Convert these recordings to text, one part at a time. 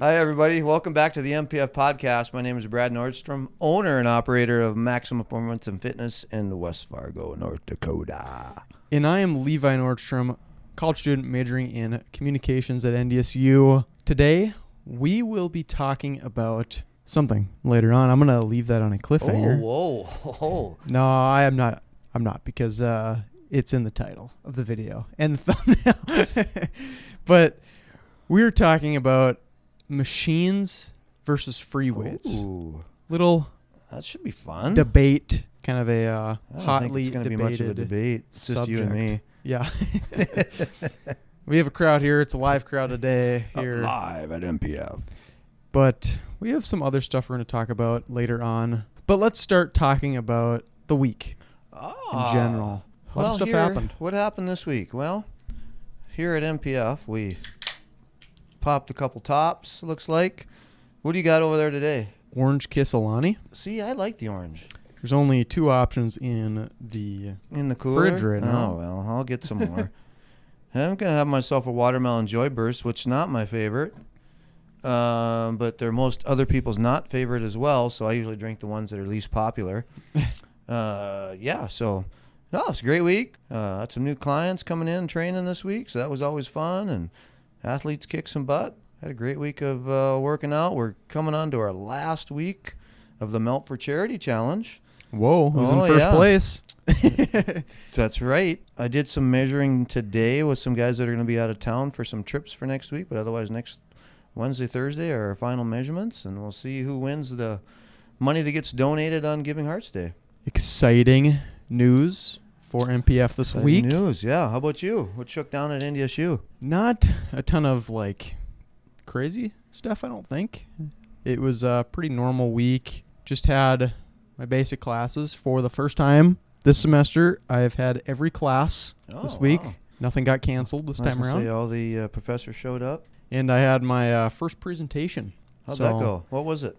Hi, everybody. Welcome back to the MPF podcast. My name is Brad Nordstrom, owner and operator of Maximum Performance and Fitness in West Fargo, North Dakota. And I am Levi Nordstrom, college student majoring in communications at NDSU. Today, we will be talking about something later on. I'm going to leave that on a cliffhanger. Whoa. No, I'm not because it's in the title of the video and the thumbnail. But we're talking about machines versus free weights. Ooh, Little that should be fun. debate, kind of a I don't hotly think it's going to be much of a debate. It's just subject. you and me. Yeah. We have a crowd here. It's a live crowd today here. Live at MPF. But we have some other stuff we're going to talk about later on. But let's start talking about the week in general. A lot of stuff happened. What happened this week? Well, here at MPF, we popped a couple tops, looks like. What do you got over there today? Orange Kiss Alani. See, I like the orange. There's only 2 options in the cooler? fridge right now. Oh, well, I'll get some more. I'm going to have myself a Watermelon Joy Burst, which is not my favorite. But they're most other people's not favorite as well, so I usually drink the ones that are least popular. So no, it's a great week. Had some new clients coming in training this week, so that was always fun, and athletes kicked some butt. Had a great week of working out. We're coming on to our last week of the Melt for Charity Challenge. Whoa, who's in first place? That's right. I did some measuring today with some guys that are going to be out of town for some trips for next week, but otherwise next Wednesday, Thursday are our final measurements, and we'll see who wins the money that gets donated on Giving Hearts Day. Exciting news for MPF this week. News, yeah. How about you? What shook down at NDSU? Not a ton of crazy stuff, I don't think. It was a pretty normal week. Just had my basic classes for the first time this semester. I've had every class this week. Wow. Nothing got canceled this time around. All the professors showed up. And I had my first presentation. How'd that go? What was it?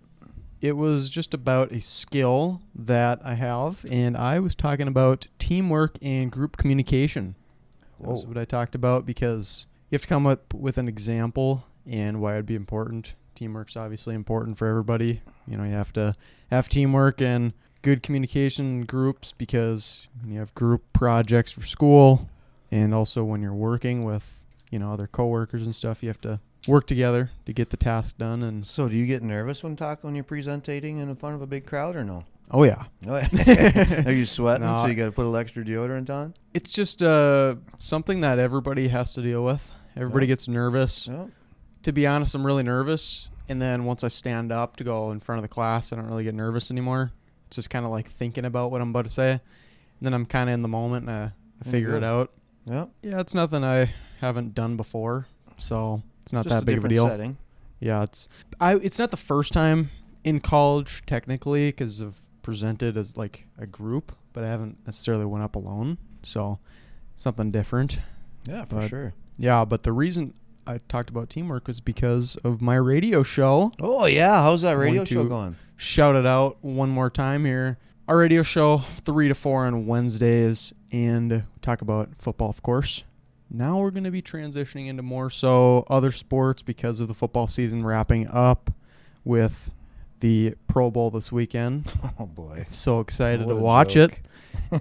It was just about a skill that I have, and I was talking about teamwork and group communication. That was what I talked about, because you have to come up with an example and why it would be important. Teamwork's obviously important for everybody. You have to have teamwork and good communication groups, because when you have group projects for school, and also when you're working with other coworkers and stuff, you have to work together to get the task done. And so, do you get nervous when you're presenting in front of a big crowd, or no? Oh yeah. Are you sweating? No. So you got to put a little extra deodorant on? It's just something that everybody has to deal with. Everybody gets nervous. To be honest, I'm really nervous. And then once I stand up to go in front of the class, I don't really get nervous anymore. It's just kind of like thinking about what I'm about to say. And then I'm kind of in the moment and I figure it out. Yeah, it's nothing I haven't done before, so it's not that big of a deal. Setting. Yeah, it's not the first time in college technically, because I've presented as a group, but I haven't necessarily went up alone, so something different. Yeah, for sure. Yeah, but the reason I talked about teamwork was because of my radio show. Oh yeah, how's that radio show going? Shout it out one more time here. Our radio show, 3 to 4 on Wednesdays, and talk about football, of course. Now we're going to be transitioning into more so other sports because of the football season wrapping up with the Pro Bowl this weekend. Oh, boy. So excited to watch it.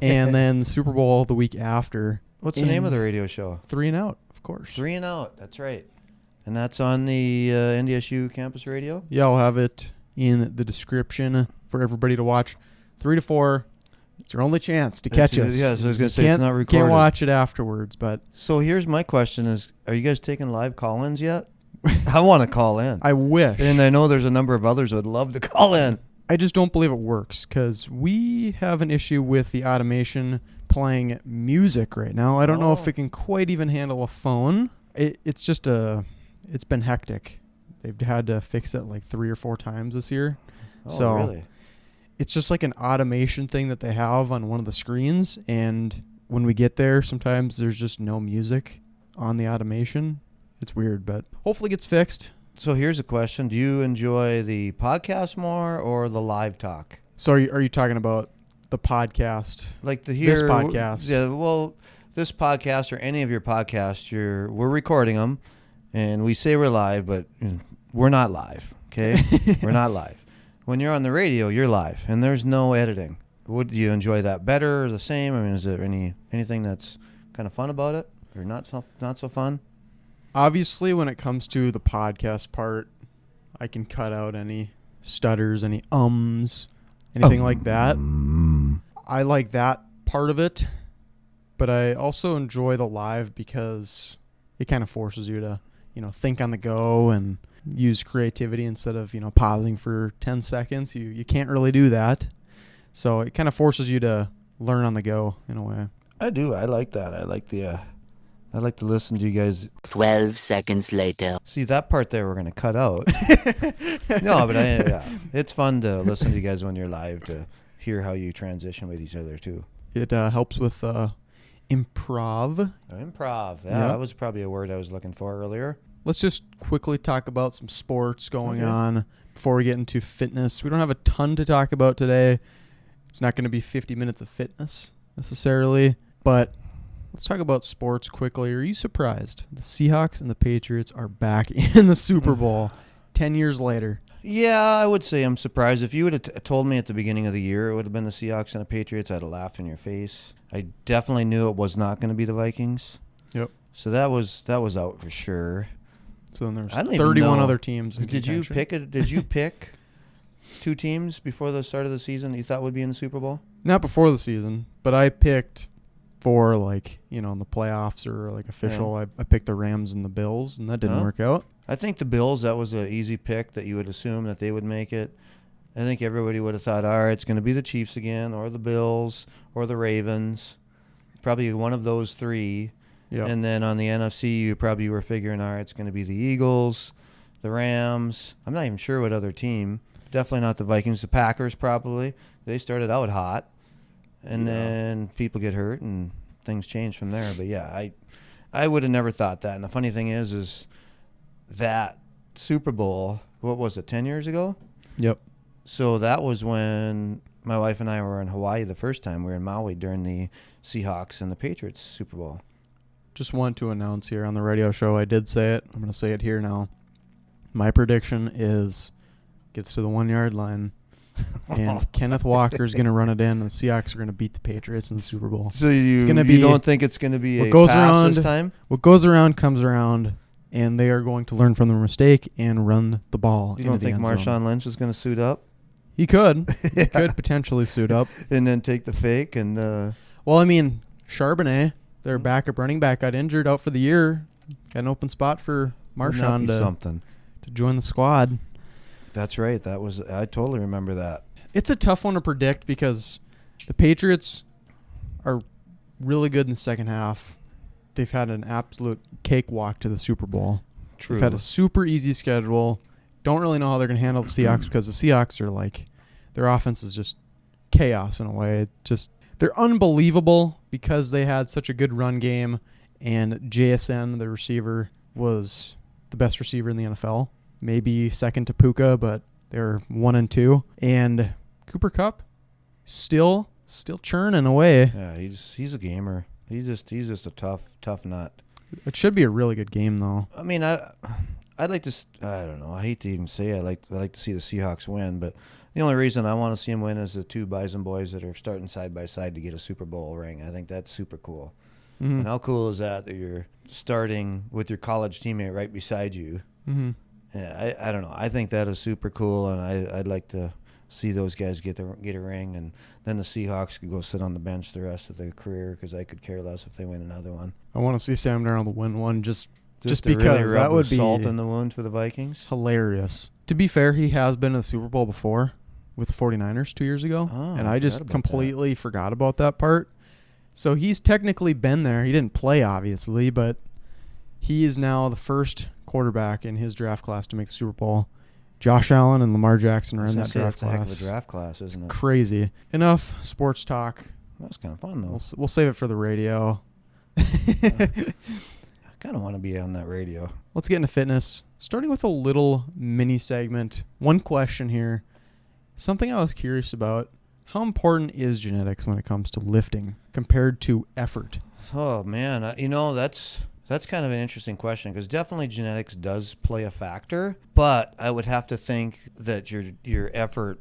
And then Super Bowl the week after. What's the name of the radio show? 3 and Out, of course. 3 and Out, that's right. And that's on the NDSU campus radio? Yeah, I'll have it in the description for everybody to watch. 3 to 4, it's your only chance to catch us. Yeah, so I was going to say it's not recorded. Can't watch it afterwards, but... So here's my question is, are you guys taking live call-ins yet? I want to call in. I wish. And I know there's a number of others who would love to call in. I just don't believe it works, because we have an issue with the automation playing music right now. I don't know if it can quite even handle a phone. It's been hectic. They've had to fix it 3 or 4 times this year. Oh, really? It's just like an automation thing that they have on one of the screens, and when we get there, sometimes there's just no music on the automation. It's weird, but hopefully it gets fixed. So here's a question. Do you enjoy the podcast more or the live talk? So are you talking about the podcast? This podcast? Yeah, well, this podcast or any of your podcasts, we're recording them, and we say we're live, but we're not live, okay? We're not live. When you're on the radio, you're live, and there's no editing. Would you enjoy that better or the same? I mean, is there anything that's kind of fun about it or not so fun? Obviously, when it comes to the podcast part, I can cut out any stutters, any anything like that. I like that part of it, but I also enjoy the live because it kind of forces you to, think on the go and use creativity instead of, pausing for 10 seconds. You can't really do that. So it kind of forces you to learn on the go in a way. I do. I like that. I like to listen to you guys. 12 seconds later. See, that part there we're going to cut out. No, but it's fun to listen to you guys when you're live to hear how you transition with each other too. It helps with improv. Improv. Yeah, Yeah. that was probably a word I was looking for earlier. Let's just quickly talk about some sports going on before we get into fitness. We don't have a ton to talk about today. It's not going to be 50 minutes of fitness necessarily, but let's talk about sports quickly. Are you surprised? The Seahawks and the Patriots are back in the Super Bowl 10 years later. Yeah, I would say I'm surprised. If you would have told me at the beginning of the year it would have been the Seahawks and the Patriots, I'd have laughed in your face. I definitely knew it was not going to be the Vikings. Yep. So that was out for sure. So then there's I don't even 31 know. other teams in Did you contention. Did you pick two teams before the start of the season that you thought would be in the Super Bowl? Not before the season, but I picked for in the playoffs or official. Yeah. I picked the Rams and the Bills, and that didn't work out. I think the Bills, that was an easy pick that you would assume that they would make it. I think everybody would have thought, all right, it's going to be the Chiefs again or the Bills or the Ravens. Probably one of those three. Yeah. And then on the NFC, you probably were figuring, all right, it's going to be the Eagles, the Rams. I'm not even sure what other team. Definitely not the Vikings. The Packers probably. They started out hot. And then people get hurt and things change from there. But, yeah, I would have never thought that. And the funny thing is that Super Bowl, what was it, 10 years ago? Yep. So that was when my wife and I were in Hawaii the first time. We were in Maui during the Seahawks and the Patriots Super Bowl. Just want to announce here on the radio show, I did say it. I'm going to say it here now. My prediction is gets to the 1 yard line, and Kenneth Walker's going to run it in, and the Seahawks are going to beat the Patriots in the Super Bowl. So you don't think it's going to be a pass this time? What goes around comes around, and they are going to learn from their mistake and run the ball. You don't think Marshawn Lynch is going to suit up? He could. He could potentially suit up. And then take the fake and... Well, I mean, Charbonnet, their backup running back, got injured out for the year. Got an open spot for Marshawn to join the squad. That's right. I totally remember that. It's a tough one to predict because the Patriots are really good in the second half. They've had an absolute cakewalk to the Super Bowl. True. They've had a super easy schedule. Don't really know how they're going to handle the Seahawks because the Seahawks are their offense is just chaos in a way. They're unbelievable because they had such a good run game, and JSN, the receiver, was the best receiver in the NFL. Maybe second to Puka, but they're 1 and 2. And Cooper Kupp still churning away. Yeah, he's a gamer. He's just a tough nut. It should be a really good game, though. I mean, I'd like to. I don't know. I hate to even say I'd like to see the Seahawks win, but the only reason I want to see them win is the two Bison boys that are starting side by side to get a Super Bowl ring. I think that's super cool. Mm-hmm. And how cool is that you're starting with your college teammate right beside you? Mm-hmm. Yeah, I don't know. I think that is super cool, and I'd like to see those guys get a ring, and then the Seahawks could go sit on the bench the rest of their career because I could care less if they win another one. I want to see Sam Darnold win one just to because really rub that would the be salt in the wound for the Vikings. Hilarious. To be fair, he has been in the Super Bowl before with the 49ers 2 years ago, and I just completely forgot about that part. So he's technically been there. He didn't play, obviously, but he is now the first quarterback in his draft class to make the Super Bowl. Josh Allen and Lamar Jackson are in that draft class. It's a heck of a draft class, isn't it? Crazy. Enough sports talk. That's kind of fun, though. We'll save it for the radio. I kind of want to be on that radio. Let's get into fitness. Starting with a little mini segment. One question here. Something I was curious about. How important is genetics when it comes to lifting compared to effort? Oh, man. That's That's kind of an interesting question because definitely genetics does play a factor, but I would have to think that your effort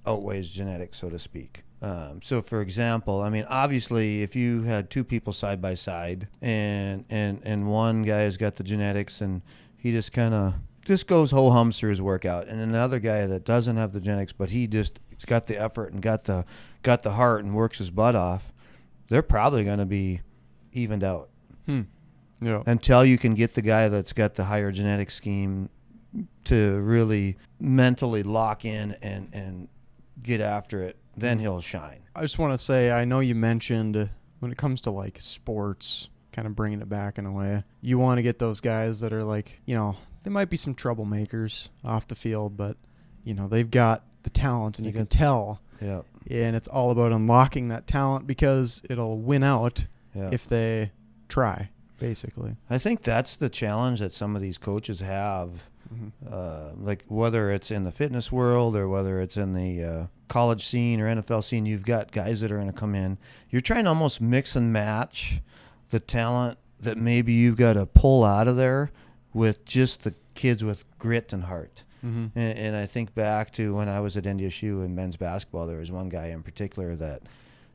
outweighs genetics, so to speak. So, for example, I mean, obviously, if you had two people side by side, and one guy has got the genetics and he just kind of just goes ho hums through his workout, and another guy that doesn't have the genetics, but he's got the effort and got the heart and works his butt off, they're probably going to be evened out. Yeah. Until you can get the guy that's got the higher genetic scheme to really mentally lock in and get after it, then he'll shine. I just want to say, I know you mentioned when it comes to like sports, kind of bringing it back in a way, you want to get those guys that are like, they might be some troublemakers off the field, but they've got the talent and you can tell. Yeah. And it's all about unlocking that talent because it'll win out if they try, basically. I think that's the challenge that some of these coaches have. Like whether it's in the fitness world or whether it's in the college scene or NFL scene, you've got guys that are going to come in. You're trying to almost mix and match the talent that maybe you've got to pull out of there with just the kids with grit and heart. And I think back to when I was at NDSU in men's basketball, there was one guy in particular that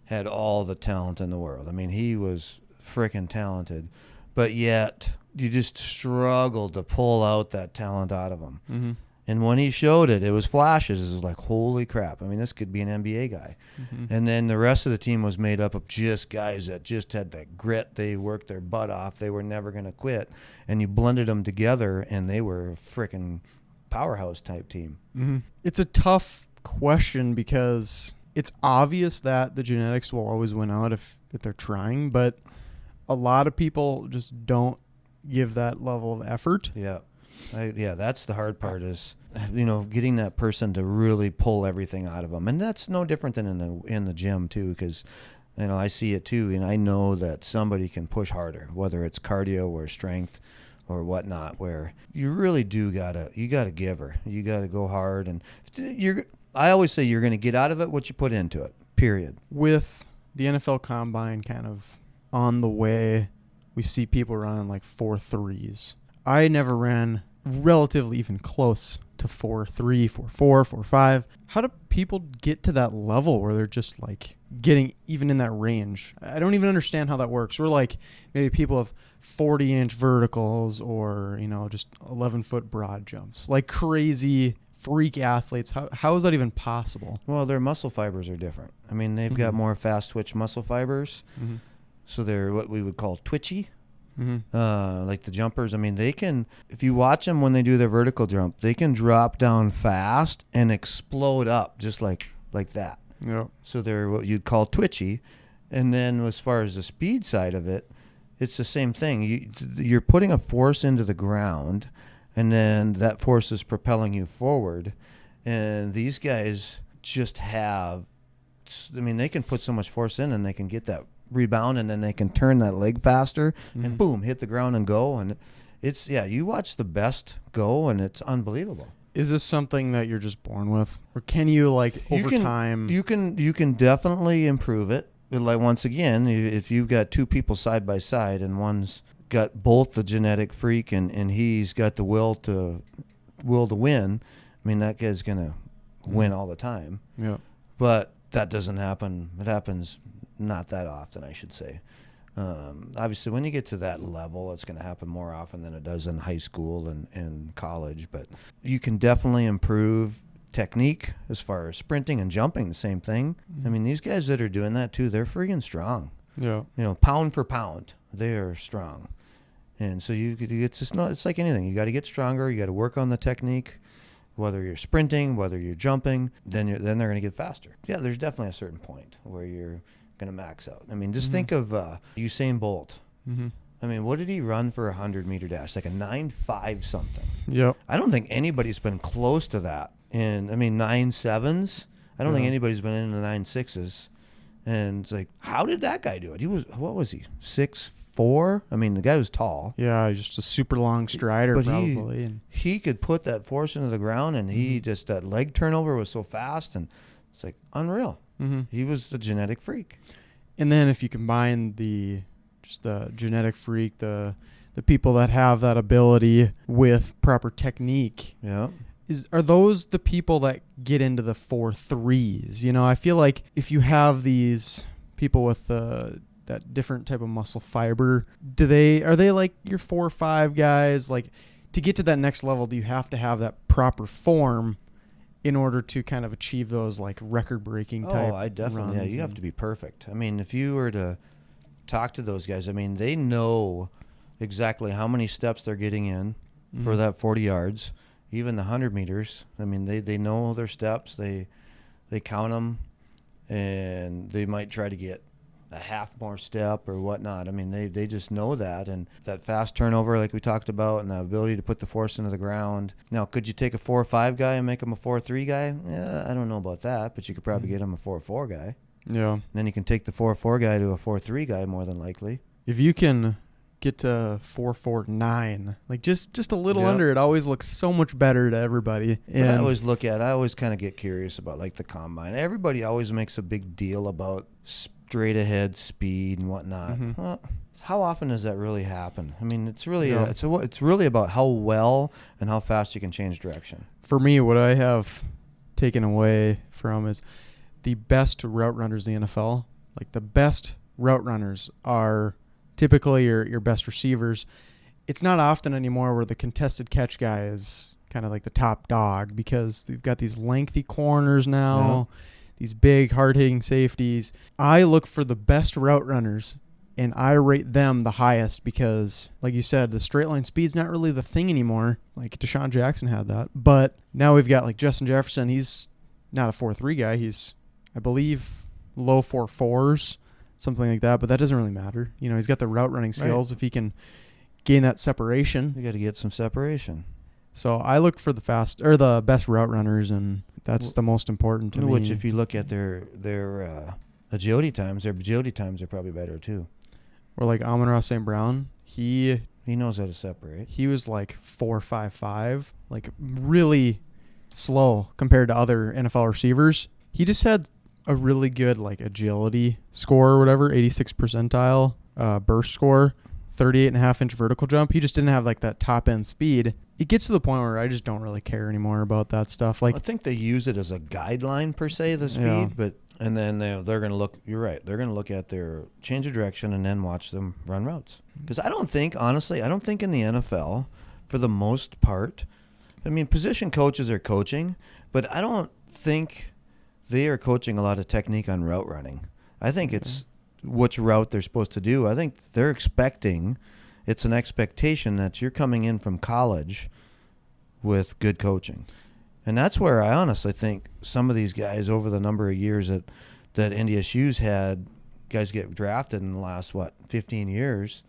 had all the talent in the world. I mean, he was freaking talented, but yet you just struggled to pull out that talent out of him. And when he showed it, it was flashes. It was like, holy crap. I mean, this could be an NBA guy. And then the rest of the team was made up of just guys that just had that grit. They worked their butt off. They were never going to quit. And you blended them together, and they were a freaking powerhouse type team. It's a tough question because it's obvious that the genetics will always win out if they're trying, but a lot of people just don't give that level of effort. Yeah, that's the hard part is, getting that person to really pull everything out of them. And that's no different than in the gym too, because, I see it too, and I know that somebody can push harder, whether it's cardio or strength or whatnot, where you really do gotta give her. You gotta go hard, and I always say you're gonna get out of it what you put into it, period. With the NFL Combine kind of on the way, we see people running like 4.3s. I never ran relatively even close to 4.3, 4.4, 4.5. How do people get to that level where they're just like getting even in that range? I don't even understand how that works. We're like maybe people have 40-inch verticals or, just 11-foot broad jumps, like crazy freak athletes. How is that even possible? Well, their muscle fibers are different. I mean, they've got more fast twitch muscle fibers. So they're what we would call twitchy. Like the jumpers. I mean, they can, if you watch them when they do their vertical jump, they can drop down fast and explode up just like that. Yeah. So they're what you'd call twitchy. And then as far as the speed side of it, it's the same thing. You're putting a force into the ground, and then that force is propelling you forward. And these guys just have, they can put so much force in, and they can get that rebound, and then they can turn that leg faster and boom, hit the ground and go. And it's, you watch the best go, and it's unbelievable. Is this something that you're just born with, or can you over time? You can definitely improve it. Like, once again, if you've got two people side by side and one's got both the genetic freak and he's got the will to win, I mean, that guy's gonna win all the time. Yeah. But that doesn't happen. It happens not that often, I should say. Obviously, when you get to that level, it's going to happen more often than it does in high school and college. But you can definitely improve technique as far as sprinting and jumping, the same thing. I mean, these guys that are doing that too, they're freaking strong. Yeah. Pound for pound, they are strong. And so it's like anything. You got to get stronger. You got to work on the technique, whether you're sprinting, whether you're jumping, then they're going to get faster. Yeah, there's definitely a certain point where you're going to max out. I mean, just think of Usain Bolt. I mean, what did he run for a 100-meter dash? Like a 9.5 something. Yep. I don't think anybody's been close to that. And, 9.7s, I don't think anybody's been in the 9.6s. And it's like, how did that guy do it? What was he, 6'4"? I mean, the guy was tall. Yeah, just a super long strider, but probably. He could put that force into the ground, and he just, that leg turnover was so fast, and it's like unreal. He was a genetic freak. And then if you combine the just the genetic freak, the people that have that ability with proper technique. Yeah. Are those the people that get into the 4.3s? I feel like if you have these people with that different type of muscle fiber, are they like your 4 or 5 guys? Like, to get to that next level, do you have to have that proper form in order to kind of achieve those like record-breaking type I definitely. runs? Yeah, you have to be perfect. I mean, if you were to talk to those guys, I mean, they know exactly how many steps they're getting in for that 40 yards, even the 100 meters. I mean, they know their steps. They count them, and they might try to get a half more step or whatnot. I mean, they just know that, and that fast turnover like we talked about, and the ability to put the force into the ground. Now, could you take a 4.5 guy and make him a 4.3 guy? Yeah, I don't know about that, but you could probably get him a 4.4 guy. Yeah. And then you can take the 4.4 guy to a 4.3 guy more than likely. If you can get to 4.49, like just a little under, it always looks so much better to everybody. And I always kind of get curious about like the combine. Everybody always makes a big deal about straight ahead speed and whatnot. Well, how often does that really happen? I mean, it's really it's really about how well and how fast you can change direction. For me, what I have taken away from is the best route runners in the NFL. Like, the best route runners are typically your best receivers. It's not often anymore where the contested catch guy is kind of like the top dog, because they've got these lengthy corners now, these big hard-hitting safeties. I look for the best route runners, and I rate them the highest because, like you said, the straight line speed's not really the thing anymore. Like, Deshaun Jackson had that. But now we've got like Justin Jefferson. He's not a 4.3 guy. He's, I believe, low 4.4s. Something like that, but that doesn't really matter. He's got the route running skills. Right. If he can gain that separation, you got to get some separation. So I look for the best route runners, and that's the most important to me. Which, if you look at their agility times, are probably better too. Or like Amon-Ra St. Brown, he knows how to separate. He was like 4.55, like really slow compared to other NFL receivers. He just had a really good like agility score or whatever, 86 percentile burst score, 38.5-inch vertical jump. He just didn't have like that top end speed. It gets to the point where I just don't really care anymore about that stuff. Like, I think they use it as a guideline per se, the speed, and then they're going to look. You're right. They're going to look at their change of direction and then watch them run routes. Because I don't think in the NFL, for the most part, I mean, position coaches are coaching, but I don't think they are coaching a lot of technique on route running. I think it's which route they're supposed to do. I think they're expecting, it's an expectation that you're coming in from college with good coaching. And that's where I honestly think some of these guys over the number of years that NDSU's had guys get drafted in the last, 15 years,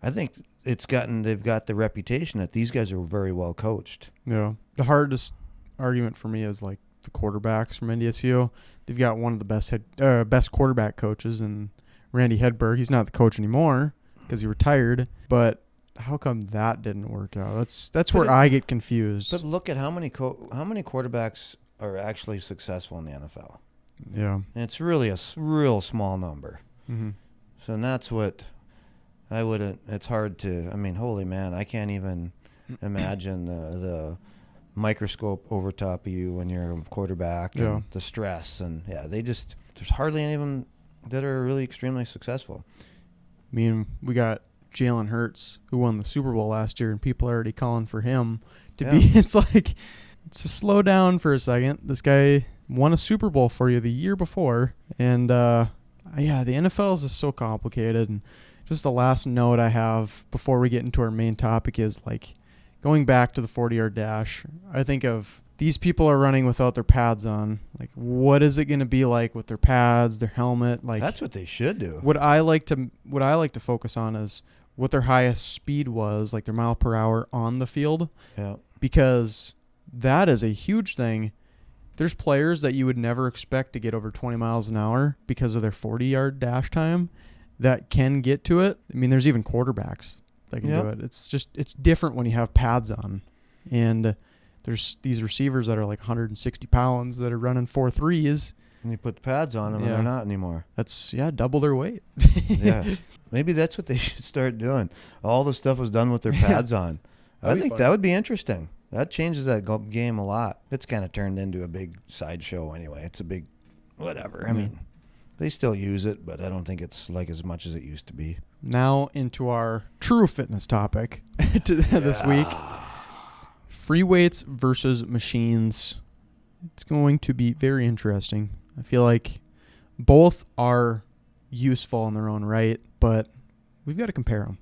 I think they've got the reputation that these guys are very well coached. Yeah. The hardest argument for me is like the quarterbacks from NDSU. They've got one of the best quarterback coaches in Randy Hedberg. He's not the coach anymore because he retired, but how come that didn't work out? That's where I get confused. But look at how many quarterbacks are actually successful in the NFL. Yeah. And it's really a real small number. Mm-hmm. So and that's what I wouldn't, it's hard to, I mean, holy man, I can't even imagine the microscope over top of you when you're a quarterback and the stress. And there's hardly any of them that are really extremely successful. We got Jalen Hurts, who won the Super Bowl last year, and people are already calling for him to be. It's like, to slow down for a second. This guy won a Super Bowl for you the year before, and the NFL is just so complicated. And just the last note I have before we get into our main topic is like going back to the 40-yard dash. I think of these people are running without their pads on. Like, what is it going to be like with their pads, their helmet? Like, that's what they should do. What I like to focus on is what their highest speed was, like their mile per hour on the field. Yeah. Because that is a huge thing. There's players that you would never expect to get over 20 miles an hour because of their 40-yard dash time that can get to it. I mean, there's even quarterbacks that can do it. It's different when you have pads on. And there's these receivers that are like 160 pounds that are running 4.3s. And you put the pads on them, and they're not anymore. That's double their weight. Yeah, maybe that's what they should start doing. All the stuff was done with their pads on. I think that would be interesting. That changes that game a lot. It's kind of turned into a big sideshow anyway. It's a big whatever. I mean, they still use it, but I don't think it's like as much as it used to be. Now into our true fitness topic this week. Free weights versus machines. It's going to be very interesting. I feel like both are useful in their own right, but we've got to compare them.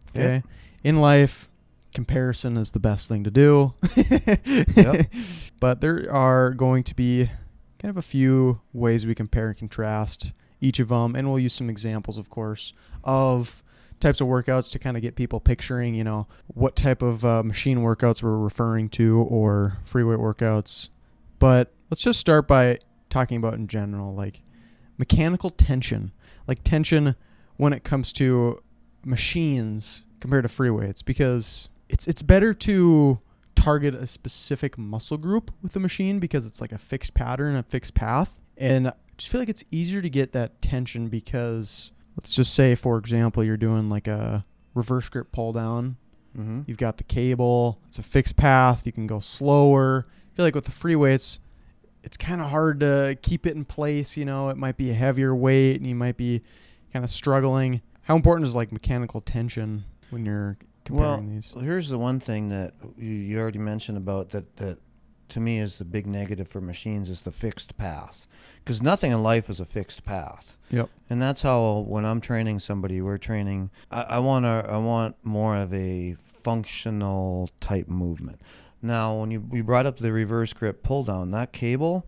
Okay? Yeah. In life, comparison is the best thing to do. Yep. But there are going to be kind of a few ways we compare and contrast each of them, and we'll use some examples, of course, of types of workouts to kind of get people picturing, you know, what type of machine workouts we're referring to or free weight workouts. But let's just start by talking about in general, like mechanical tension, like tension when it comes to machines compared to free weights, because it's better to target a specific muscle group with a machine because it's like a fixed pattern, a fixed path. And I just feel like it's easier to get that tension because let's just say, for example, you're doing like a reverse grip pull down. Mm-hmm. You've got the cable. It's a fixed path. You can go slower. I feel like with the free weights, it's kind of hard to keep it in place. You know, it might be a heavier weight and you might be kind of struggling. How important is like mechanical tension when you're comparing these? Well, here's the one thing that you already mentioned about that to me is the big negative for machines is the fixed path, because nothing in life is a fixed path. Yep. And that's how when I'm training somebody, we're training. I want more of a functional type movement. Now, when we brought up the reverse grip pull down, that cable,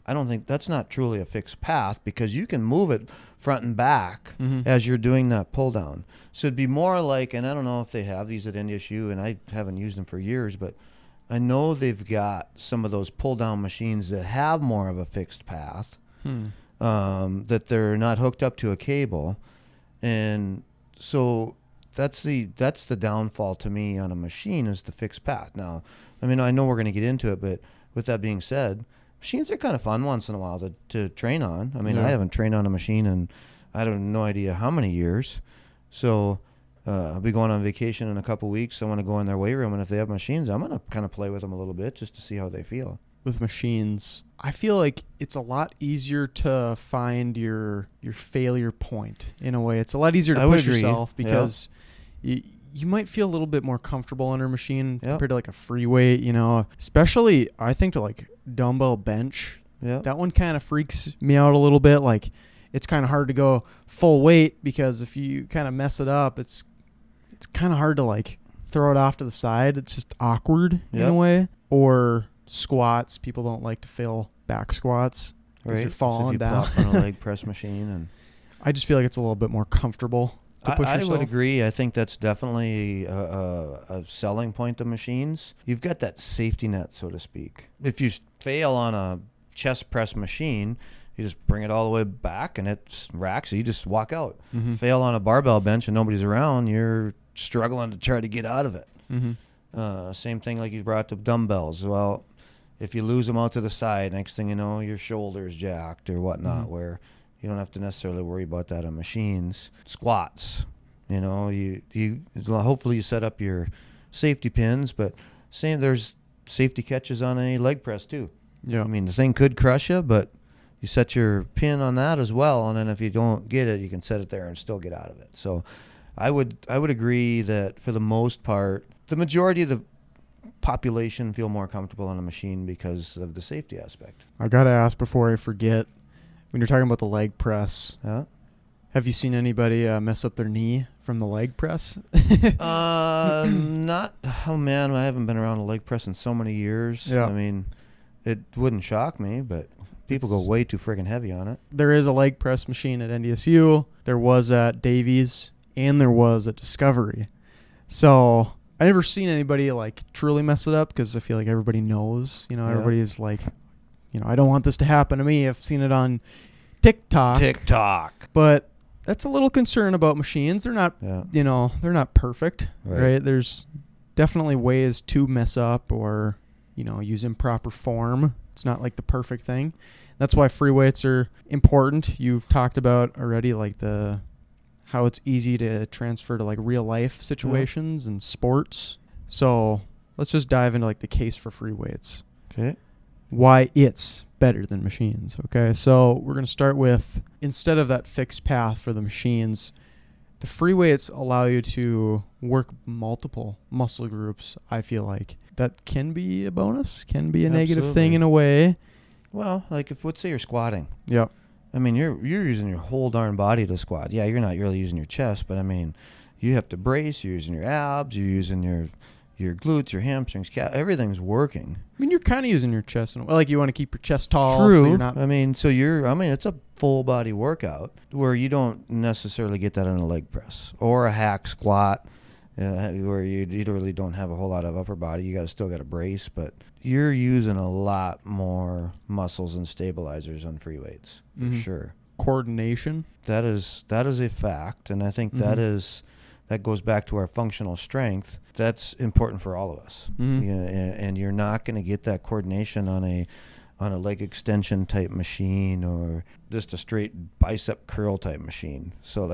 I don't think that's not truly a fixed path because you can move it front and back as you're doing that pull down. So it'd be more like, and I don't know if they have these at NDSU, and I haven't used them for years, but I know they've got some of those pull down machines that have more of a fixed path, that they're not hooked up to a cable. And so that's the downfall to me on a machine is the fixed path. Now, I mean, I know we're going to get into it, but with that being said, machines are kind of fun once in a while to train on. I mean, I haven't trained on a machine in I have no idea how many years. So I'll be going on vacation in a couple weeks. I want to go in their weight room, and if they have machines, I'm going to kind of play with them a little bit just to see how they feel. With machines, I feel like it's a lot easier to find your failure point in a way. It's a lot easier to push yourself because you might feel a little bit more comfortable under a machine compared to like a free weight, you know, especially I think to like dumbbell bench. Yeah. That one kind of freaks me out a little bit. Like it's kind of hard to go full weight because if you kind of mess it up, it's kind of hard to like throw it off to the side. It's just awkward in a way. Or squats. People don't like to fail back squats because you're falling so if you down. plop on a leg press machine. And I just feel like it's a little bit more comfortable to push yourself. I would agree. I think that's definitely a selling point of machines. You've got that safety net, so to speak. If you fail on a chest press machine, you just bring it all the way back and it racks. You just walk out. Fail on a barbell bench and nobody's around, you're struggling to try to get out of it. Same thing like you brought up dumbbells. Well, if you lose them out to the side, next thing you know, your shoulder's jacked or whatnot, where you don't have to necessarily worry about that on machines. Squats, you know, you hopefully you set up your safety pins, but there's safety catches on a leg press too. Yeah, I mean the thing could crush you, but you set your pin on that as well, and then if you don't get it, you can set it there and still get out of it. So I would agree that for the most part, the majority of the population feel more comfortable on a machine because of the safety aspect. I got to ask before I forget, when you're talking about the leg press, have you seen anybody mess up their knee from the leg press? Not. Oh, man, I haven't been around a leg press in so many years. Yeah. I mean, it wouldn't shock me, but people go way too friggin' heavy on it. There is a leg press machine at NDSU. There was at Davies, and there was at Discovery. So I never seen anybody like truly mess it up because I feel like everybody knows. You know, everybody's like, you know, I don't want this to happen to me. I've seen it on TikTok. But that's a little concern about machines. They're not, you know, they're not perfect, right? There's definitely ways to mess up or, you know, use improper form It's not like the perfect thing. That's why free weights are important. You've talked about already like how it's easy to transfer to like real life situations and sports. So let's just dive into like the case for free weights. Okay. Why it's better than machines. Okay. So we're going to start with, instead of that fixed path for the machines, the free weights allow you to work multiple muscle groups. I feel like that can be a bonus, can be a negative thing in a way. Well, like if, let's say you're squatting. Yep. I mean, you're using your whole darn body to squat. Yeah, you're not really using your chest, but I mean, you have to brace. You're using your abs. You're using your glutes, your hamstrings, everything's working. I mean, you're kind of using your chest, like you want to keep your chest tall. True. So you're not. I mean, it's a full body workout where you don't necessarily get that on a leg press or a hack squat, where you really don't have a whole lot of upper body. You still got to brace, but you're using a lot more muscles and stabilizers on free weights for sure. Coordination. That is a fact, and I think that goes back to our functional strength. That's important for all of us. And you're not going to get that coordination on a leg extension type machine or just a straight bicep curl type machine. So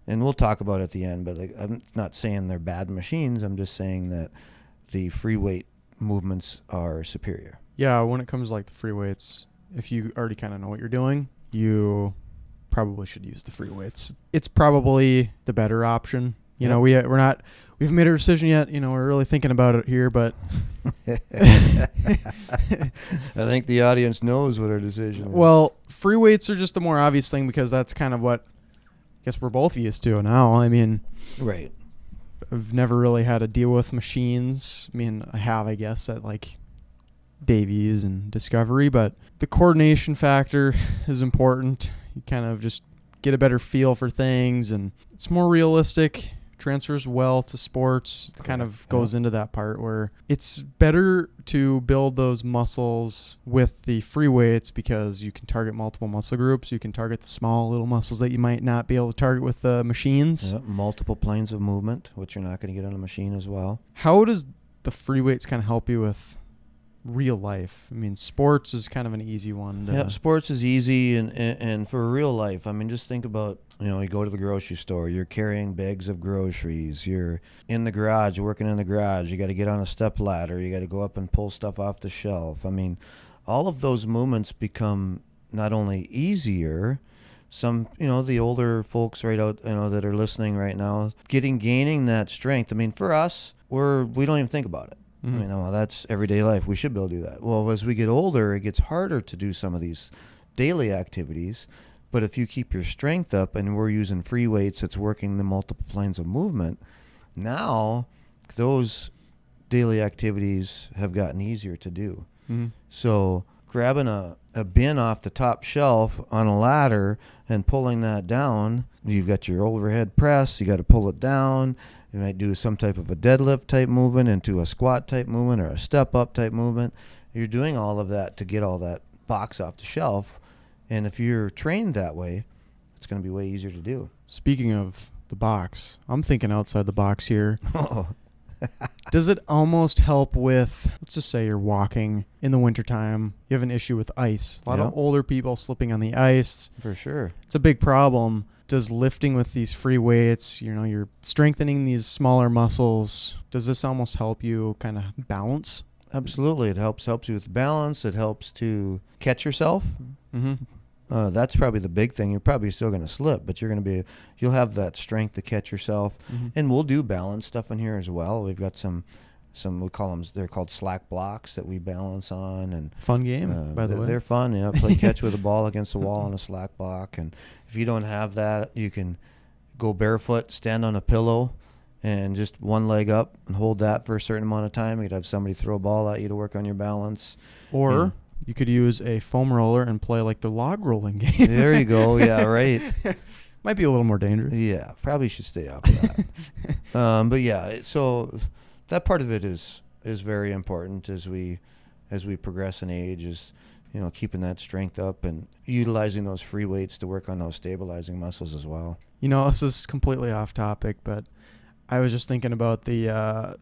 and we'll talk about it at the end, but I'm not saying they're bad machines. I'm just saying that the free weight movements are superior. Yeah, when it comes to like the free weights, if you already kind of know what you're doing, you probably should use the free weights. It's probably the better option. You know, we haven't made a decision yet. You know, we're really thinking about it here, but I think the audience knows what our decision is. Well, free weights are just the more obvious thing because that's kind of what I guess we're both used to now. I mean, right. I've never really had to deal with machines. I mean, I have, I guess, at like Davies and Discovery, but the coordination factor is important. You kind of just get a better feel for things, and it's more realistic. Transfers well to sports. Kind of goes into that part where it's better to build those muscles with the free weights because you can target multiple muscle groups. You can target the small little muscles that you might not be able to target with the machines. Yep, multiple planes of movement, which you're not going to get on a machine as well. How does the free weights kind of help you with real life? I mean, sports is kind of an easy one. Yeah, sports is easy, and for real life, I mean, just think about, you go to the grocery store, you're carrying bags of groceries, you're in the garage, you're working in the garage, you got to get on a step ladder, you got to go up and pull stuff off the shelf. I mean, all of those movements become not only easier, some, the older folks right out, that are listening right now, gaining that strength. I mean, for us, we don't even think about it. Well, that's everyday life. We should be able to do that. Well, as we get older, it gets harder to do some of these daily activities. But if you keep your strength up, and we're using free weights, it's working the multiple planes of movement, now those daily activities have gotten easier to do. So grabbing a bin off the top shelf on a ladder and pulling that down, you've got your overhead press, you got to pull it down. You might do some type of a deadlift type movement into a squat type movement or a step up type movement. You're doing all of that to get all that box off the shelf. And if you're trained that way, it's going to be way easier to do. Speaking of the box, I'm thinking outside the box here. Does it almost help with, let's just say you're walking in the wintertime, you have an issue with ice. A lot of older people slipping on the ice. For sure. It's a big problem. Does lifting with these free weights, you're strengthening these smaller muscles, does this almost help you kind of balance? Absolutely. It helps you with balance. It helps to catch yourself. That's probably the big thing. You're probably still going to slip, but you'll have that strength to catch yourself. And we'll do balance stuff in here as well. We've got some we call them, they're called slack blocks that we balance on. And fun game, by the way. They're fun. Play catch with a ball against the wall on a slack block. And if you don't have that, you can go barefoot, stand on a pillow, and just one leg up and hold that for a certain amount of time. You could have somebody throw a ball at you to work on your balance. Or you could use a foam roller and play like the log rolling game. There you go. Yeah, right. Might be a little more dangerous. Yeah, probably should stay off of that. But yeah, so that part of it is very important as we progress in age, is keeping that strength up and utilizing those free weights to work on those stabilizing muscles as well. This is completely off topic, but I was just thinking about the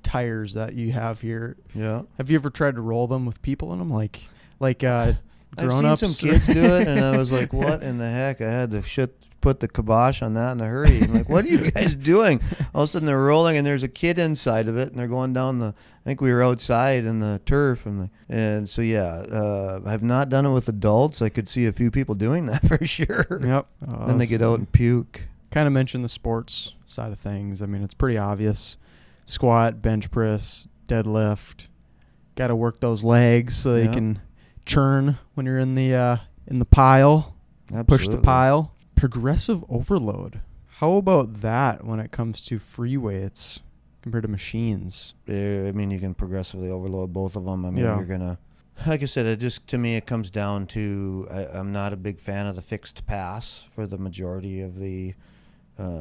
tires that you have here. Yeah. Have you ever tried to roll them with people in them? Like, Like I've grown-ups. seen some kids do it, and I was like, what in the heck? I had to put the kibosh on that in a hurry. I'm like, what are you guys doing? All of a sudden they're rolling, and there's a kid inside of it, and they're going down I think we were outside in the turf. And so, yeah, I've not done it with adults. I could see a few people doing that for sure. Yep. Then they get out and puke. Kind of mentioned the sports side of things. I mean, it's pretty obvious. Squat, bench press, deadlift. Got to work those legs so they can churn when you're in the pile. Absolutely. Push the pile. Progressive overload. How about that when it comes to free weights compared to machines? I mean, you can progressively overload both of them. I mean, you're going to, like I said, to me, it comes down to, I'm not a big fan of the fixed pass for the majority of the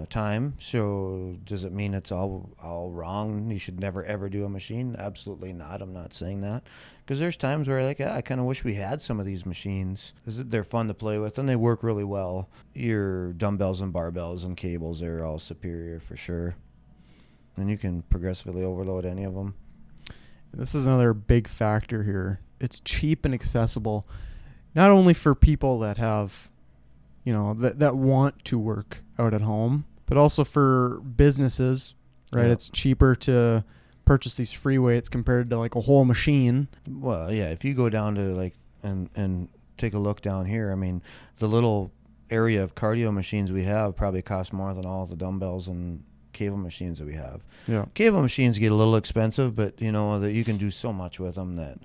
time. So does it mean it's all wrong? You should never, ever do a machine? Absolutely not. I'm not saying that. Because there's times where I kind of wish we had some of these machines. They're fun to play with, and they work really well. Your dumbbells and barbells and cables, they're all superior for sure. And you can progressively overload any of them. This is another big factor here. It's cheap and accessible, not only for people that have, that want to work out at home, but also for businesses, right? Yeah. It's cheaper to purchase these free weights compared to like a whole machine. Well, yeah, if you go down to and take a look down here, I mean, the little area of cardio machines we have probably cost more than all the dumbbells and cable machines that we have. Yeah. Cable machines get a little expensive, but that you can do so much with them that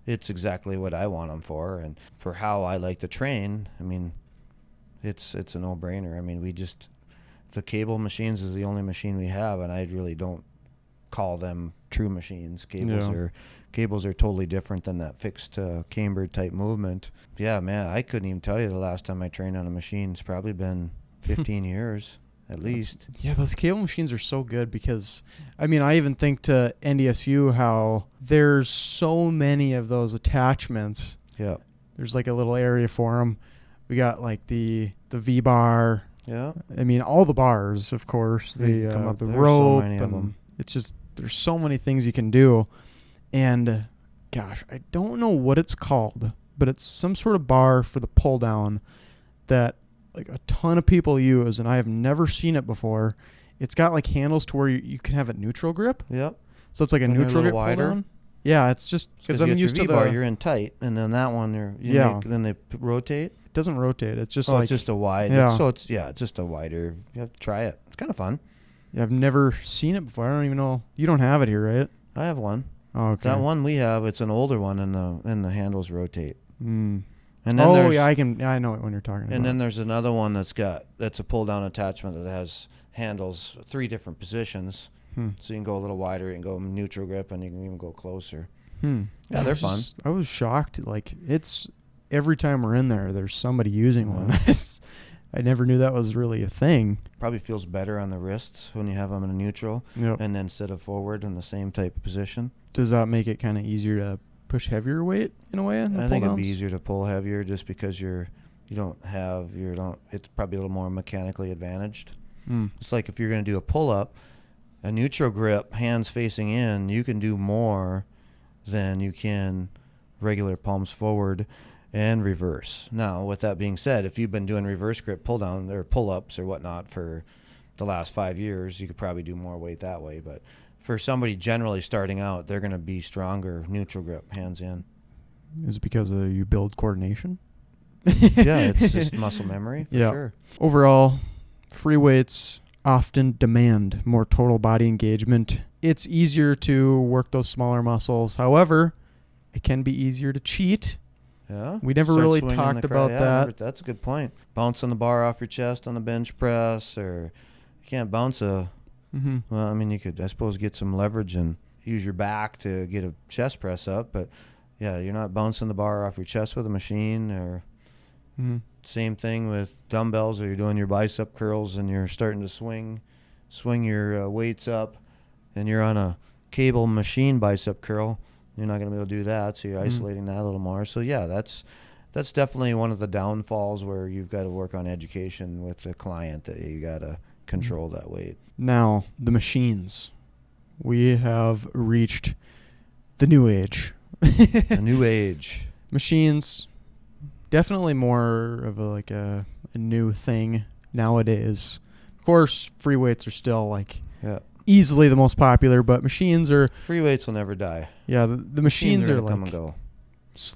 it's exactly what I want them for, and for how I like to train. I mean, it's a no-brainer. I mean, the cable machines is the only machine we have, and I really don't call them true machines. Cables are totally different than that fixed cambered type movement. Yeah, man, I couldn't even tell you the last time I trained on a machine. It's probably been 15 years at least. Yeah, those cable machines are so good because, I mean, I even think to NDSU how there's so many of those attachments. Yeah. There's like a little area for them. We got like the V-bar. Yeah. I mean, all the bars, of course. The rope. So many of them. It's just, there's so many things you can do. And, gosh, I don't know what it's called, but it's some sort of bar for the pull down that like a ton of people use, and I have never seen it before. It's got like handles to where you can have a neutral grip. Yep. So it's like a neutral grip pull down. Yeah, it's just because I'm used to the V-bar, you're in tight, and then that one then they rotate. It doesn't rotate. It's just it's just a wide. Yeah. It's just a wider. You have to try it. It's kind of fun. Yeah, I've never seen it before. I don't even know. You don't have it here, right? I have one. Oh, okay. That one we have, it's an older one, and the handles rotate. Mm. And then I know it when you're talking about. And then there's another one that's a pull down attachment that has handles 3 different positions. So you can go a little wider, you can go neutral grip, and you can even go closer. Yeah, they're fun. I was shocked. Like, it's every time we're in there, there's somebody using one. I never knew that was really a thing. Probably feels better on the wrists when you have them in a neutral, and then instead of forward in the same type of position. Does that make it kind of easier to push heavier weight in a way? I think it'd be easier to pull heavier just because it's probably a little more mechanically advantaged. It's like if you're going to do a pull-up, a neutral grip, hands facing in, you can do more than you can regular palms forward and reverse. Now, with that being said, if you've been doing reverse grip pull-down or pull-ups or whatnot for the last 5 years, you could probably do more weight that way. But for somebody generally starting out, they're going to be stronger neutral grip, hands in. Is it because you build coordination? Yeah, it's just muscle memory for sure. Overall, free weights often demand more total body engagement. It's easier to work those smaller muscles. However, it can be easier to cheat. Yeah. We never really talked about that. That's a good point. Bouncing the bar off your chest on the bench press, or you can't bounce well, I mean, you could, I suppose, get some leverage and use your back to get a chest press up, but yeah, you're not bouncing the bar off your chest with a machine. Or same thing with dumbbells, or you're doing your bicep curls and you're starting to swing your weights up, and you're on a cable machine bicep curl. You're not going to be able to do that, so you're isolating that a little more. So yeah, that's definitely one of the downfalls where you've got to work on education with the client, that you got to control that weight. Now, the machines. We have reached the new age. A new age. Machines, definitely more of a new thing nowadays. Of course, free weights are still easily the most popular, but machines are... Free weights will never die. Yeah, the machines are gonna come and go.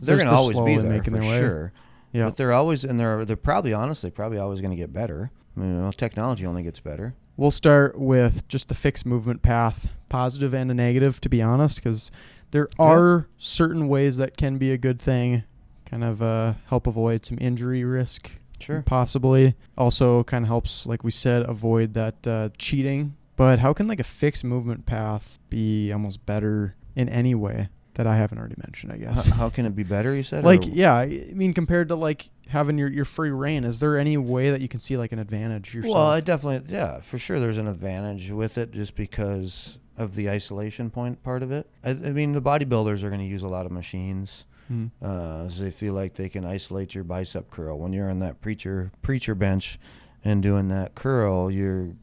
They're going to always be there making for their way. sure. Yeah. But they're always, and they're probably, honestly, probably always going to get better. I mean, technology only gets better. We'll start with just the fixed movement path, positive and a negative, to be honest, because there are certain ways that can be a good thing, kind of help avoid some injury risk. Sure. Possibly. Also kind of helps, like we said, avoid that cheating. But how can a fixed movement path be almost better in any way that I haven't already mentioned, I guess? How can it be better, you said? I mean, compared to having your free reign, is there any way that you can see an advantage yourself? Well, I definitely, for sure there's an advantage with it just because of the isolation part of it. I mean, the bodybuilders are going to use a lot of machines. As they feel like they can isolate your bicep curl. When you're on that preacher bench and doing that curl, you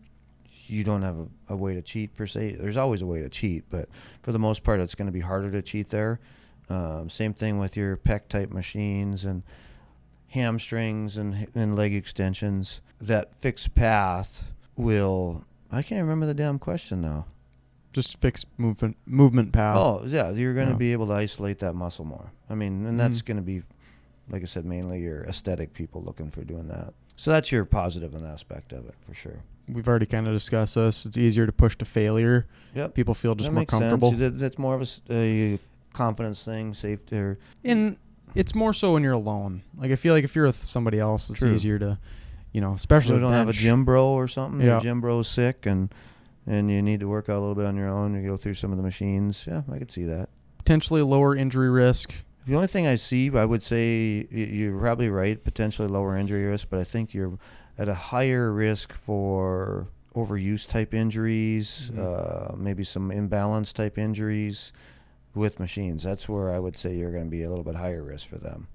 don't have a way to cheat per se. There's always a way to cheat, but for the most part, it's going to be harder to cheat there. Same thing with your pec type machines and hamstrings and leg extensions. That fixed path will... I can't remember the damn question now. Just fixed movement path. Oh, yeah. You're going to be able to isolate that muscle more. I mean, and that's going to be, like I said, mainly your aesthetic people looking for doing that. So that's your positive aspect of it, for sure. We've already kind of discussed this. It's easier to push to failure. Yep. People feel just that more makes comfortable. Sense. That's more of a confidence thing, safety. And it's more so when you're alone. I feel like if you're with somebody else, it's easier to, especially you don't have a gym bro or something. Yeah. Your gym bro's sick and you need to work out a little bit on your own. You go through some of the machines. Yeah, I could see that. Potentially lower injury risk. The only thing I see, I would say you're probably right, potentially lower injury risk, but I think you're at a higher risk for overuse type injuries, maybe some imbalance type injuries with machines. That's where I would say you're going to be a little bit higher risk for them,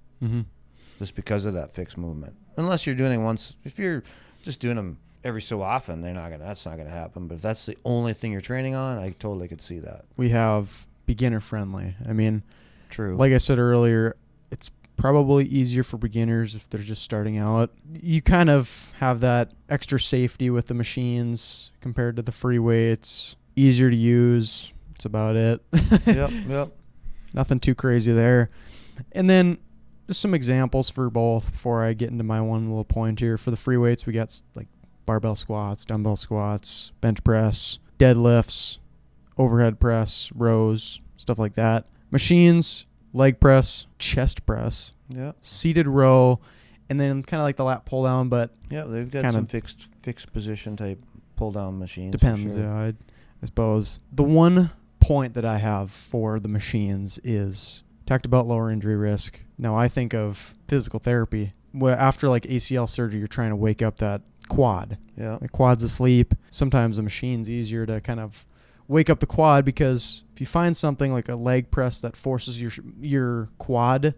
just because of that fixed movement. Unless you're doing it once, if you're just doing them every so often, that's not gonna happen. But if that's the only thing you're training on, I totally could see that. We have beginner friendly. I mean, true. Like I said earlier, it's probably easier for beginners if they're just starting out. You kind of have that extra safety with the machines compared to the free weights. Easier to use. That's about it. Yep. Nothing too crazy there. And then just some examples for both before I get into my one little point here. For the free weights, we got barbell squats, dumbbell squats, bench press, deadlifts, overhead press, rows, stuff like that. Machines, leg press, chest press, seated row, and then kind of the lat pull down, but they've got some fixed position type pull down machines. Depends, I suppose. The one point that I have for the machines is talked about lower injury risk. Now I think of physical therapy. Where after ACL surgery, you're trying to wake up that quad. Yeah. The quad's asleep. Sometimes the machine's easier to kind of wake up the quad, because if you find something like a leg press that forces your quad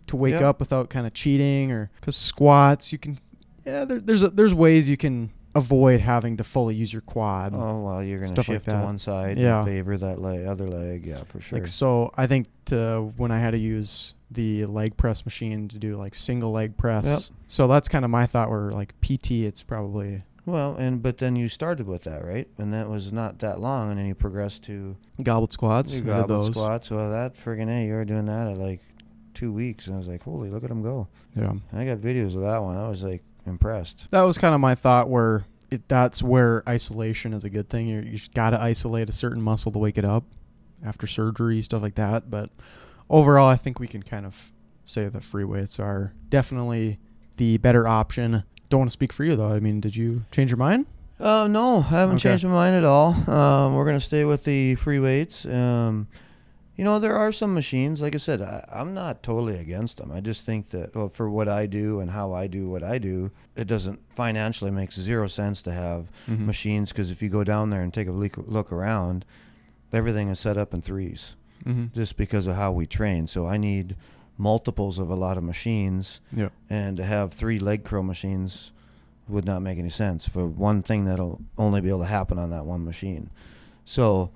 to wake up without kind of cheating, or because squats, you can there's ways you can avoid having to fully use your quad. Oh, well, you're going to shift to one side and favor that other leg. Yeah, for sure. So I think when I had to use the leg press machine to do single leg press. So that's kind of my thought, where PT, it's probably... Well, but then you started with that, right? And that was not that long, and then you progressed to... Goblet squats. Goblet squats. Well, that friggin' you were doing that at 2 weeks, and I was like, holy, look at him go. Yeah. And I got videos of that one. I was impressed. That was kind of my thought, where that's where isolation is a good thing. You just got to isolate a certain muscle to wake it up after surgery, stuff like that. But overall, I think we can kind of say that free weights are definitely the better option. Don't want to speak for you, though. I mean, did you change your mind? No, I haven't changed my mind at all. We're going to stay with the free weights. There are some machines. Like I said, I'm not totally against them. I just think that for what I do and how I do what I do, it doesn't financially makes zero sense to have machines, because if you go down there and take a look around, everything is set up in threes just because of how we train. So I need multiples of a lot of machines, and to have 3 leg curl machines would not make any sense for one thing that'll only be able to happen on that one machine. So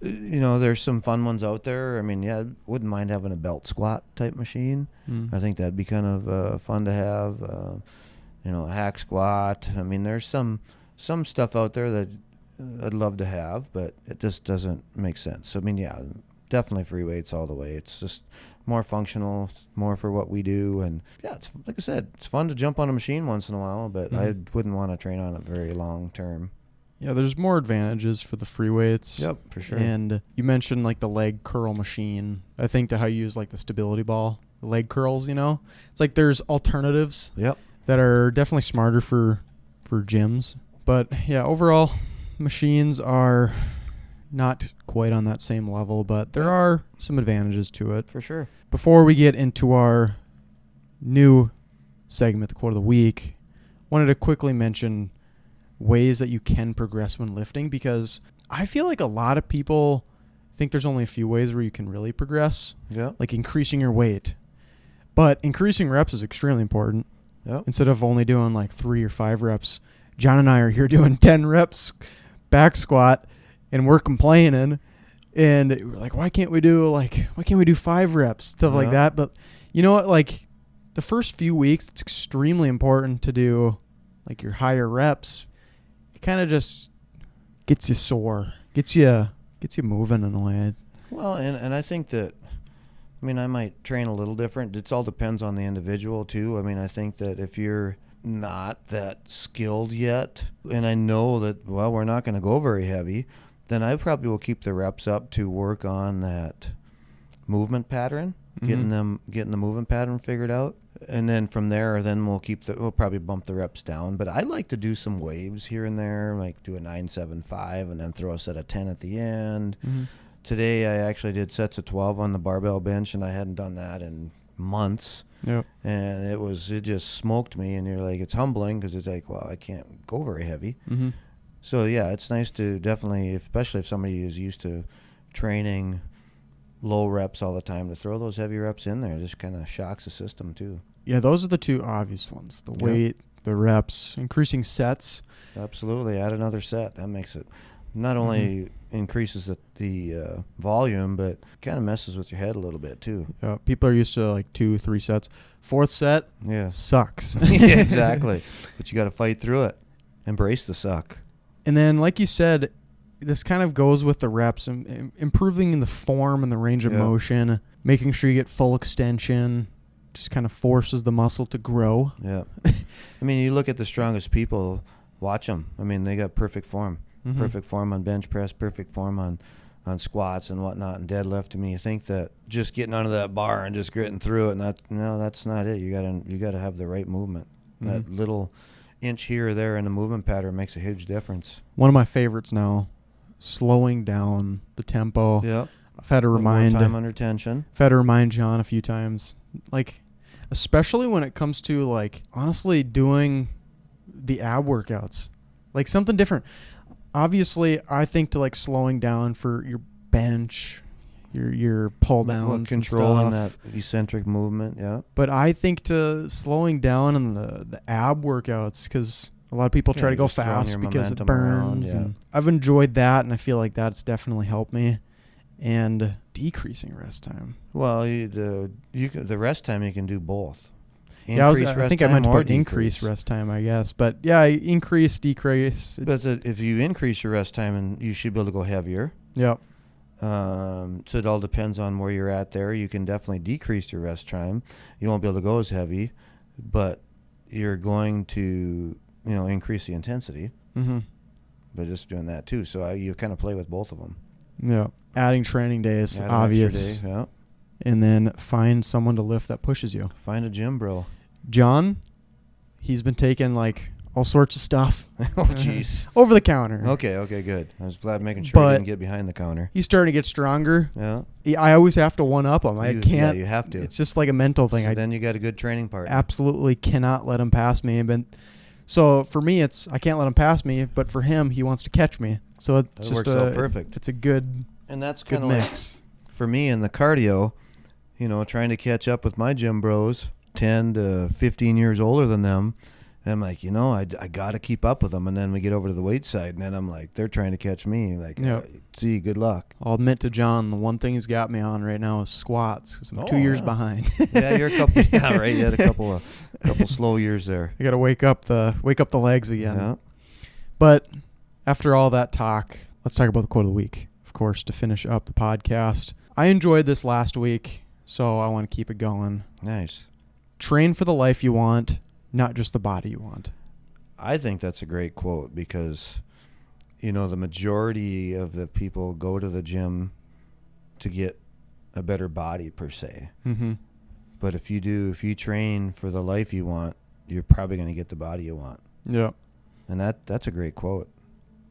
there's some fun ones out there. I mean, yeah, wouldn't mind having a belt squat type machine. I think that'd be kind of fun to have. A hack squat. I mean, there's some stuff out there that I'd love to have, but it just doesn't make sense. I mean, yeah, definitely free weights all the way. It's just more functional, more for what we do. And yeah, it's like I said, it's fun to jump on a machine once in a while, but I wouldn't want to train on it very long term. Yeah, there's more advantages for the free weights. Yep, for sure. And you mentioned like the leg curl machine. I think to how you use like the stability ball, the leg curls, it's like there's alternatives that are definitely smarter for gyms. But yeah, overall, machines are not quite on that same level, but there are some advantages to it. For sure. Before we get into our new segment, the quote of the week, wanted to quickly mention ways that you can progress when lifting, because I feel like a lot of people think there's only a few ways where you can really progress, like increasing your weight. But increasing reps is extremely important. Instead of only doing like 3 or 5 reps, John and I are here doing 10 reps back squat, and we're complaining, and we're like, why can't we do 5 reps, stuff like that? But you know what, like the first few weeks, it's extremely important to do like your higher reps. It kind of just gets you sore, gets you moving in a way. Well, and I think that, I mean, I might train a little different. It all depends on the individual too. I mean, I think that if you're not that skilled yet, and I know that, well, we're not going to go very heavy, then I probably will keep the reps up to work on that movement pattern, getting the movement pattern figured out. And then from there, we'll probably bump the reps down. But I like to do some waves here and there, like do a 9-7-5 and then throw a set of 10 at the end. Today I actually did sets of 12 on the barbell bench, and I hadn't done that in months. And it just smoked me, and you're like, it's humbling, because it's like, well, I can't go very heavy. So yeah, it's nice to definitely, especially if somebody is used to training low reps all the time, to throw those heavy reps in there. It just kind of shocks the system too. Yeah, those are the two obvious ones: the weight, the reps, increasing sets. Absolutely, add another set. That makes it not only increases the volume, but kind of messes with your head a little bit too. Yeah, people are used to like 2-3 sets. 4th set, sucks. Yeah, exactly. But you got to fight through it. Embrace the suck. And then, like you said, this kind of goes with the reps, and improving the form and the range of motion, making sure you get full extension, just kind of forces the muscle to grow. Yeah. I mean, you look at the strongest people, watch them. I mean, they got perfect form. Perfect form on bench press, perfect form on squats and whatnot, and deadlift. I mean, you think that just getting onto that bar and just gritting through it, and that's not it. You gotta have the right movement. That little inch here or there in the movement pattern makes a huge difference. One of my favorites now, slowing down the tempo. Yep. I've had to remind time under tension. I've had to remind John a few times, like especially when it comes to like honestly doing the ab workouts, like something different. Obviously, I think to like slowing down for your bench, your pull downs, controlling and stuff. That eccentric movement. Yeah. But I think to slowing down on the ab workouts, because a lot of people try to go fast because it burns. And I've enjoyed that, and I feel like that's definitely helped me. And decreasing rest time. Well, the rest time you can do both. I think I meant to put increase rest time, I guess. But yeah, increase, decrease. But if you increase your rest time, and you should be able to go heavier. Yeah. So it all depends on where you're at there. You can definitely decrease your rest time. You won't be able to go as heavy, but you're going to, increase the intensity. By just doing that too. So you kind of play with both of them. Yeah. Adding training days, obvious. Yeah. And then find someone to lift that pushes you. Find a gym bro. John, he's been taking like all sorts of stuff. Oh, jeez. Over the counter. Okay, good. I was glad making sure he didn't get behind the counter. He's starting to get stronger. Yeah. I always have to one-up him. I can't. Yeah, you have to. It's just like a mental thing. So then you got a good training partner. Absolutely cannot let him pass me. So for me, I can't let him pass me, but for him, he wants to catch me. So it's works out perfect. It's a good And that's kind of mix. Like, for me in the cardio, trying to catch up with my gym bros, 10 to 15 years older than them. And I'm like, I got to keep up with them. And then we get over to the weight side, and then I'm like, they're trying to catch me. Like, Yep. See, good luck. I'll admit to John, the one thing he's got me on right now is squats because I'm 2 years behind. Yeah, you're a couple. Yeah, right. You had a couple slow years there. I got to wake up the legs again. Yeah. But after all that talk, let's talk about the quote of the week, of course, to finish up the podcast. I enjoyed this last week, so I want to keep it going. Nice. Train for the life you want, not just the body you want. I think that's a great quote because, the majority of the people go to the gym to get a better body per se. Mm-hmm. But if you train for the life you want, you're probably going to get the body you want. Yeah. And that's a great quote.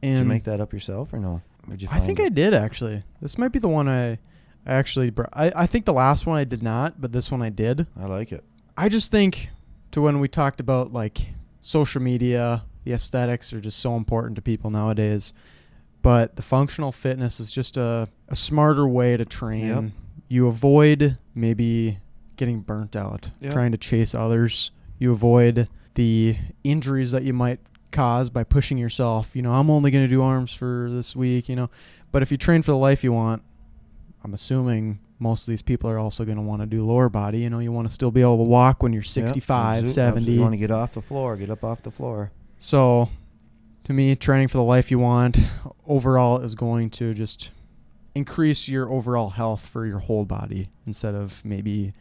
And did you make that up yourself or no? Where'd you I find think it? I did, actually. This might be the one I actually I think the last one I did not, but this one I did. I like it. I just think to when we talked about like social media, the aesthetics are just so important to people nowadays. But the functional fitness is just a smarter way to train. Yep. You avoid maybe getting burnt out, Yep. trying to chase others. You avoid the injuries that you might cause by pushing yourself. I'm only going to do arms for this week, But if you train for the life you want, I'm assuming most of these people are also going to want to do lower body. You want to still be able to walk when you're 65, 70. You want to get off the floor, get up off the floor. So, to me, training for the life you want overall is going to just increase your overall health for your whole body instead of maybe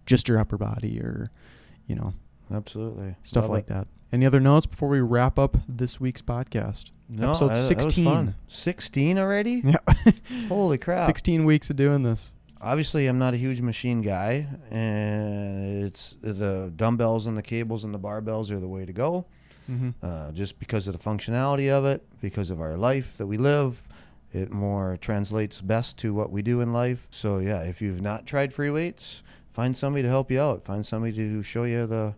just your upper body or, Absolutely. stuff Love like it. that. Any other notes before we wrap up this week's podcast? No, Episode that 16. was fun. 16 already? Yeah. Holy crap. 16 weeks of doing this. Obviously, I'm not a huge machine guy, and it's the dumbbells and the cables and the barbells are the way to go. Mm-hmm. Just because of the functionality of it, because of our life that we live, it more translates best to what we do in life. So yeah, if you've not tried free weights, find somebody to help you out. Find somebody to show you the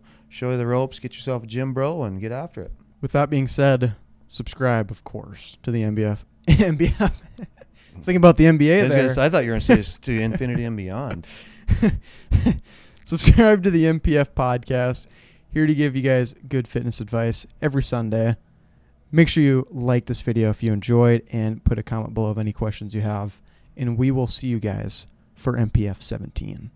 ropes. Get yourself a gym bro and get after it. With that being said, subscribe, of course, to the MPF. MPF. I was thinking about the NBA there. I thought you were going to say it's to infinity and beyond. Subscribe to the MPF podcast. Here to give you guys good fitness advice every Sunday. Make sure you like this video if you enjoyed and put a comment below of any questions you have. And we will see you guys for MPF 17.